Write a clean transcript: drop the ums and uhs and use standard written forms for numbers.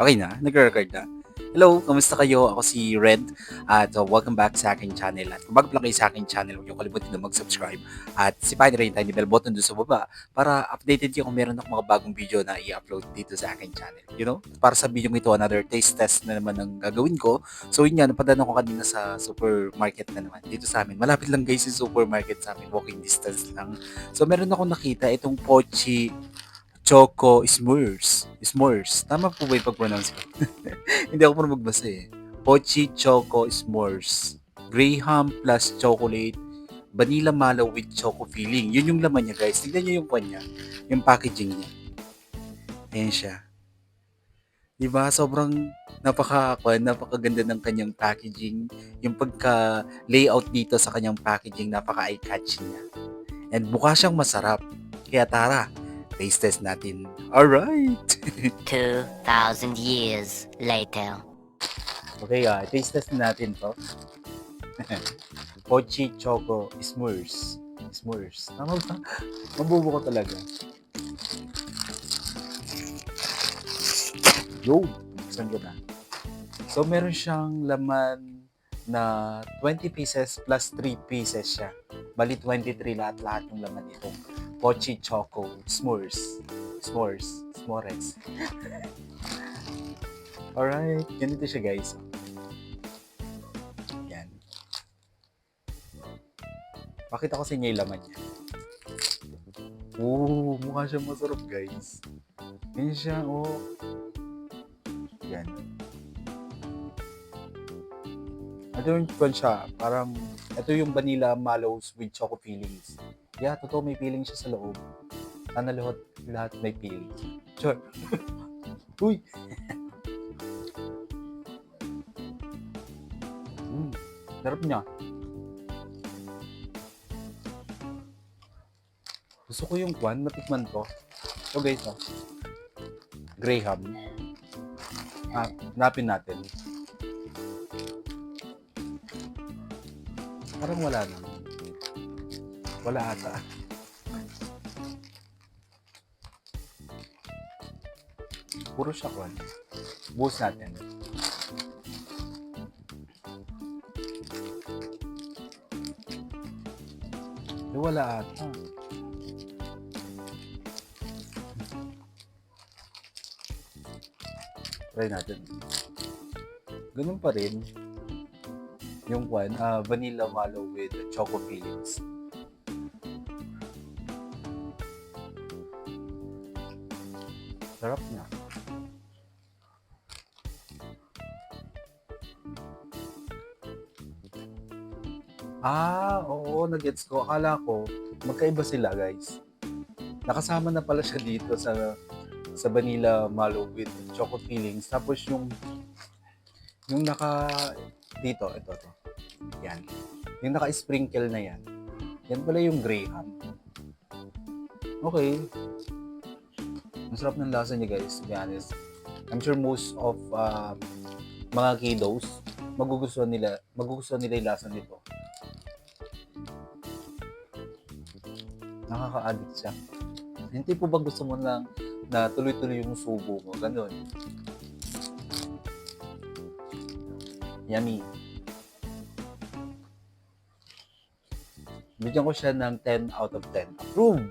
Okay na? Nagre-record na? Hello, kamusta kayo? Ako si Red at welcome back sa aking channel. At kung bago pa lang kayo sa aking channel, huwag niyo kalimutan na mag-subscribe at sipahin na rin yung tiny bell button doon sa baba para updated kayo kung meron akong mga bagong video na i-upload dito sa aking channel. You know? Para sa video ito, another taste test na naman ang gagawin ko. So yun nga, napadaan ako kanina sa supermarket na naman dito sa amin. Malapit lang guys yung supermarket sa amin, walking distance lang. So meron akong nakita itong Pochi Choco S'mores. S'mores. Tama po ba yung pag-pronounce ko? Hindi ako marunong magbasa eh. Pochi Choco S'mores. Graham plus chocolate. Vanilla mallow with choco filling. Yun yung laman niya guys. Tignan niyo yung kanya. Yung packaging niya. Ayan siya. Diba? Sobrang napakaganda ng kanyang packaging. Yung pagka-layout dito sa kanyang packaging, napaka-eye-catchy niya. And mukha siyang masarap. Kaya tara, taste test natin. Alright! 2,000 years later. Okay, taste test natin to. Pochi Choco S'mores. S'mores. Tama ba? Mabubo ko talaga. Yo! Buksan ko na. So, meron siyang laman na 20 pieces plus 3 pieces siya. Bali, 23 lahat yung laman nitong Pochi Choco S'mores. S'mores. S'mores. Alright. Ganito siya, guys. Yan. Pakita ko sa inyo yung laman niya. Oh, mukha siya masarap, guys. Yan siya, oh. Yan. Ito yung kwan siya. Parang, ito yung vanilla mallows with choco fillings. Yeah, totoo may feeling siya sa loob. Sana lahat may feeling. Sure. Uy! Sarap niya. Gusto ko yung kwan, matikman ko. So guys, Graham. Hanapin natin. Parang wala na. Wala ata. Puro siya kwan. Buhos natin. Wala ata. Try natin. Ganun pa rin. Yung kwan, vanilla mallow with choco fillings. Sarap niya. Oo, nagets ko. Akala ko, magkaiba sila, guys. Nakasama na pala siya dito sa vanilla mallow with choco fillings. Tapos yung dito, ito. Yan. Yung naka-sprinkle na yan. Yan pala yung Graham. Okay. Masarap ng lasa niya, guys, to be honest. I'm sure most of mga kiddos, magugustuhan nila yung lasa nito. Nakaka-addict siya. Hindi po ba gusto mo lang na tuloy-tuloy yung subo mo? Ganun. Yummy. Bigyan ko siya ng 10 out of 10. Approve!